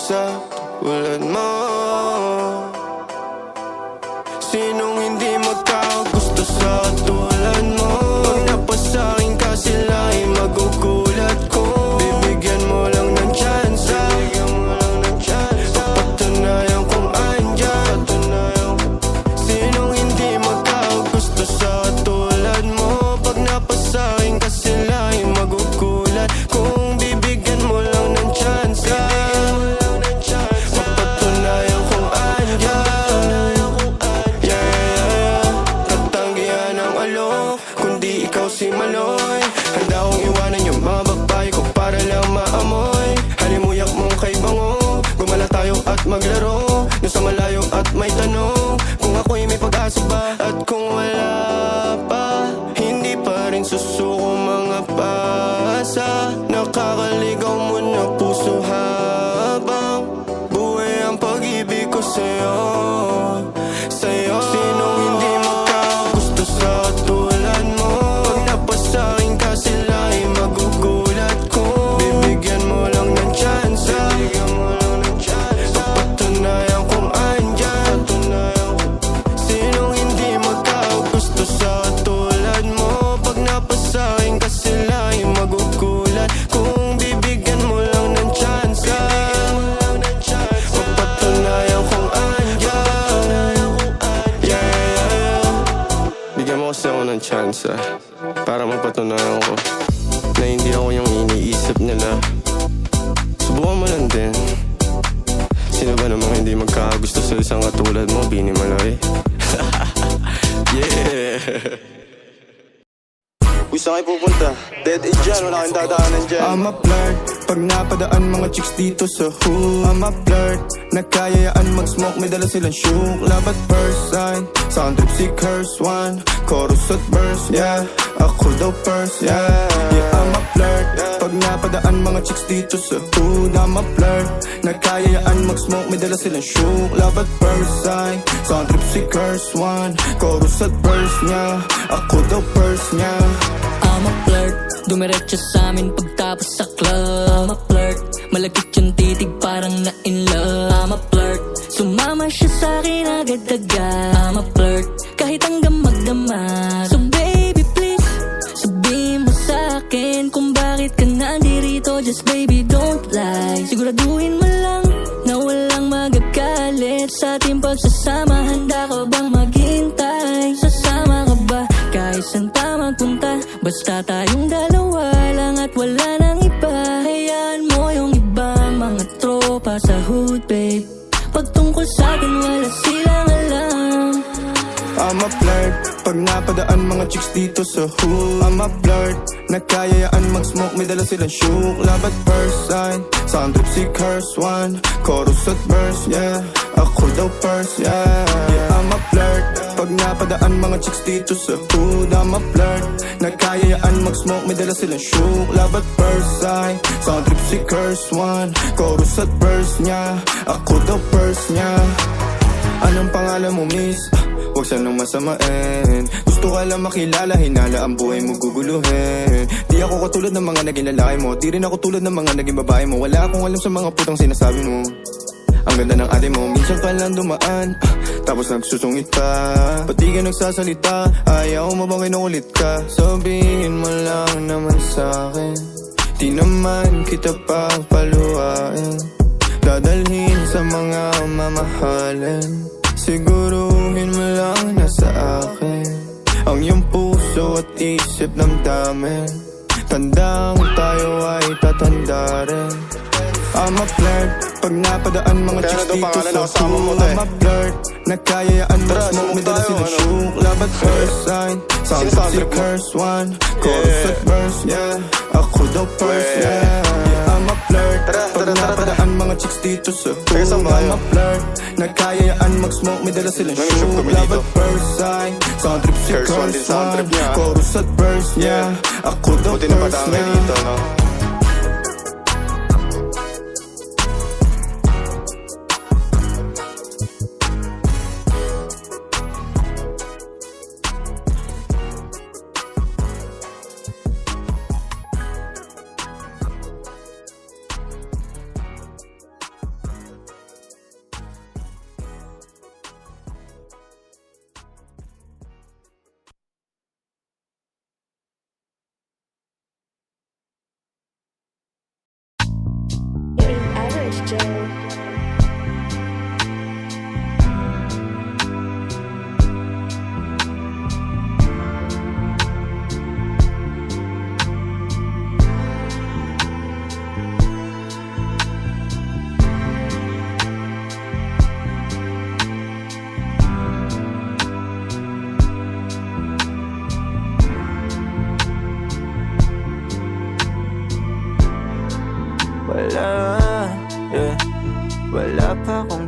sa tulad mo. Sinong hindi magkagusto sa tulad mo? Pag napasakin ka sila ay magugulat ko. Bibigyan mo lang ng chance, papatunayan kung andyan. Sinong hindi magkagusto sa tulad mo? Pag napasakin ka sila ay magugulat. Kung bibigyan mo lang ng chance, papatunayan kung andyan. Katanggihan ng alok, kundi ikaw si Maloy. Handa kong iwanan yung mga babae ko para lang maamoy. Halimuyak mong kay bango, gumala tayo at maglaro. Doon sa malayo at may tanong, kung ako'y may pag-asa ba? At kung wala pa, hindi pa rin susuko mga pasa. Nakakaligaw mo na puso habang buhay ang pag-ibig ko sa'yo. Sinong hindi magkagusto sa tulad mo? Pag napasakin ka sila ay magugulat ko. Bibigyan mo lang ng chance, papatunayan kung andyan. Sinong hindi magkagusto sa tulad mo? Pag napasakin ka sila ay magugulat. Kung bibigyan mo lang ng chance, papatunayan kung andyan. Bigyan mo kasi ako ng chance, para mapatunayan ko na hindi ako yung iniisip nila. Subukan mo lang din. Sino ba namang hindi magkagusto sa isang katulad mo, Bini Maloy? Yeah. Uy, saan kayo pupunta? Dead end dyan, wala kayong dadaanan dyan. I'm a flirt, pag napadaan mga chicks dito sa hood. I'm a flirt, nakayayaan mag-smoke, may dala silang shook. Love at first sight, sound trip si curse one. Chorus at verse, yeah, ako daw first, yeah. Yeah, I'm a flirt, pag napadaan mga chicks dito sa hood. I'm a flirt, nakayayaan mag-smoke, may dala silang shook. Love at first sight, sound trip si curse one. Chorus at verse, yeah, ako daw first, yeah. I'm a flirt, dumiretso sa amin pagtapos sa club. I'm a flirt, malagkit yung titig parang na-in love. I'm a flirt, sumama siya sa'kin agad-agad. I'm a flirt, kahit hanggang magdamag. So baby please, sabihin mo sa'kin kung bakit ka nandirito. Just baby don't lie, siguraduhin mo lang na walang magagalit sa ating pagsasama. Handa ka bang maghintay? Sasama ka ba kahit saan ta magpunta? Basta tayong dalawa lang at wala nang iba. Hayaan mo yung ibang mga tropa sa hood, babe. Pagtungkol sa'kin wala silang alam. I'm a flirt, pag napadaan mga chicks dito sa hood. I'm a flirt, nakayayaan mag-smoke, may dala silang shook. Love at first sight, sound trip si curse one. Chorus at verse, yeah, ako daw first, yeah. Yeah, I'm a flirt, pag napadaan mga chicks dito sa hood. I'm a flirt, nakayayaan mag-smoke, may dala silang shook. Love at first sight, sound trip si curse one. Chorus at verse, yeah, ako daw first, yeah. Anong pangalan mo, miss? Huwag sanang masamain. Gusto ka lang makilala, hinala ang buhay mo guguluhin. Di ako katulad ng mga naging lalaki mo, di rin ako tulad ng mga naging babae mo. Wala akong alam sa mga putang sinasabi mo. Ang ganda ng ate mo, minsan ka lang dumaan, tapos nagsusungit pa. Pati ka nagsasalita, ayaw mo bang kinukulit ka? Sabihin mo lang naman sa'kin, di naman kita papaluain. Dadalhin sa mga mamahalin, siguruhin mo lang na sa akin ang iyong puso at isip damdamin. Tandang tayo ay tatanda rin. I'm a flirt, pag napadaan mga chicks dito sa hood. I'm a flirt, nakayayaan mag-smoke, may dala silang shook. Love at first sight, sound trip si curse one. Chorus at verse, yeah, ako daw first, yeah. I'm a flirt, pag napadaan mga chicks dito sa hood. I'm a flirt, nakayayaan mag-smoke, may dala silang shook. Love at first sight, sound trip si curse one. Chorus at verse, yeah, ako daw first, yeah.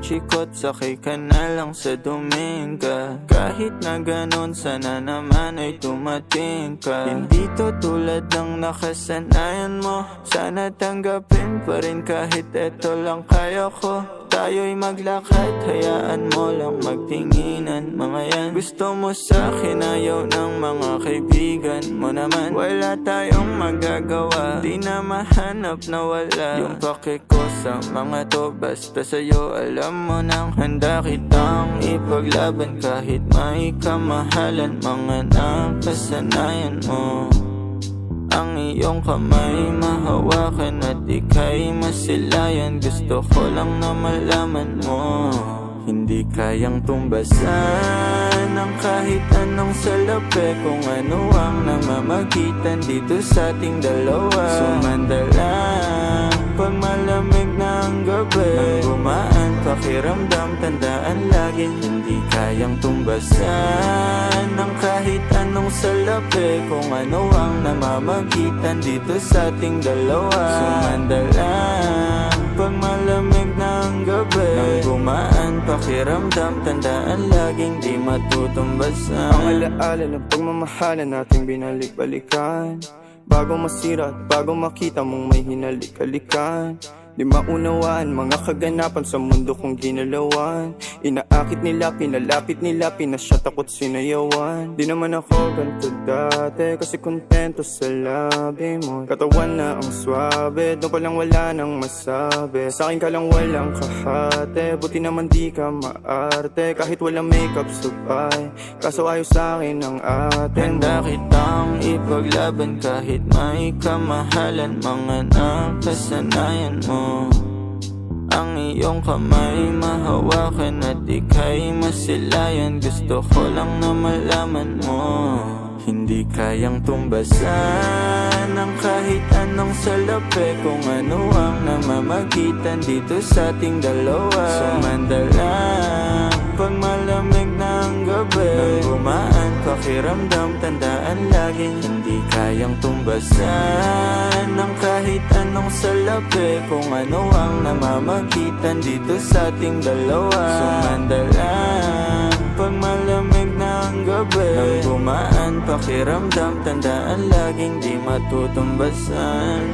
chikot, sakay ka na lang sa Dominga. Kahit na ganon, sana naman ay tumating ka. Hindi to tulad ng nakasanayan mo, sana tanggapin pa rin kahit eto lang kaya ko. Tayo'y maglakad, hayaan mo lang magtinginan. Mga yan, gusto mo sa'kin, ayaw ng mga kaibigan mo naman. Wala tayong magagawa, di na mahanap na wala yung pake ko sa mga to. Basta sa'yo, alam mo nang handa kitang ipaglaban kahit may kamahalan. Mga nakasanayan mo, ang iyong kamay mahawakan at ika'y masilayan. Gusto ko lang na malaman mo, hindi kayang tumbasan ng kahit anong salapi. Kung ano ang namamagitan dito sa ating dalawa. Sumandalang pag malamig na ang gabi, nang gumaan pakiramdam, tandaan laging hindi kayang tumbasan ng kahit anong salapi. Kung ano ang namamagitan dito sa ating dalawa. Sumandalang pag malamig na ang gabi, nang gumaan pakiramdam, tandaan laging di matutumbasan. Ang alaala ng pagmamahalan nating binalik-balikan, bago masira at bago makita mong may hinalik-halikan. Di maunawaan mga kaganapan sa mundo kong ginalawan. Inaakit nila, pinalapit nila, pinashot ako't sinayawan. Di naman ako ganito dati, kasi kontento sa labi mo. Katawan na ang swabe, doon pa lang wala nang masabi. Sa'kin ka lang walang kahate, buti naman di ka maarte. Kahit walang makeup sabay, kaso ayos sa'kin ang atin mo. Handa kitang ipaglaban kahit may kamahalan. Mga nakasanayan mo, ang iyong kamay mahawakan at ika'y masilayan. Gusto ko lang na malaman mo, hindi kayang tumbasan ng kahit anong salapi. Kung ano ang namamagitan dito sa ating dalawa. Sumandalang pag malamig na ang gabi, nang gumaan pakiramdam, tandaan laging hindi kayang tumbasan ng kahit anong salapi. Kung ano ang namamagitan dito sa ating dalawa. Sumandalang pag malamig na ang gabi, nang gumaan pakiramdam, tandaan laging di matutumbasan.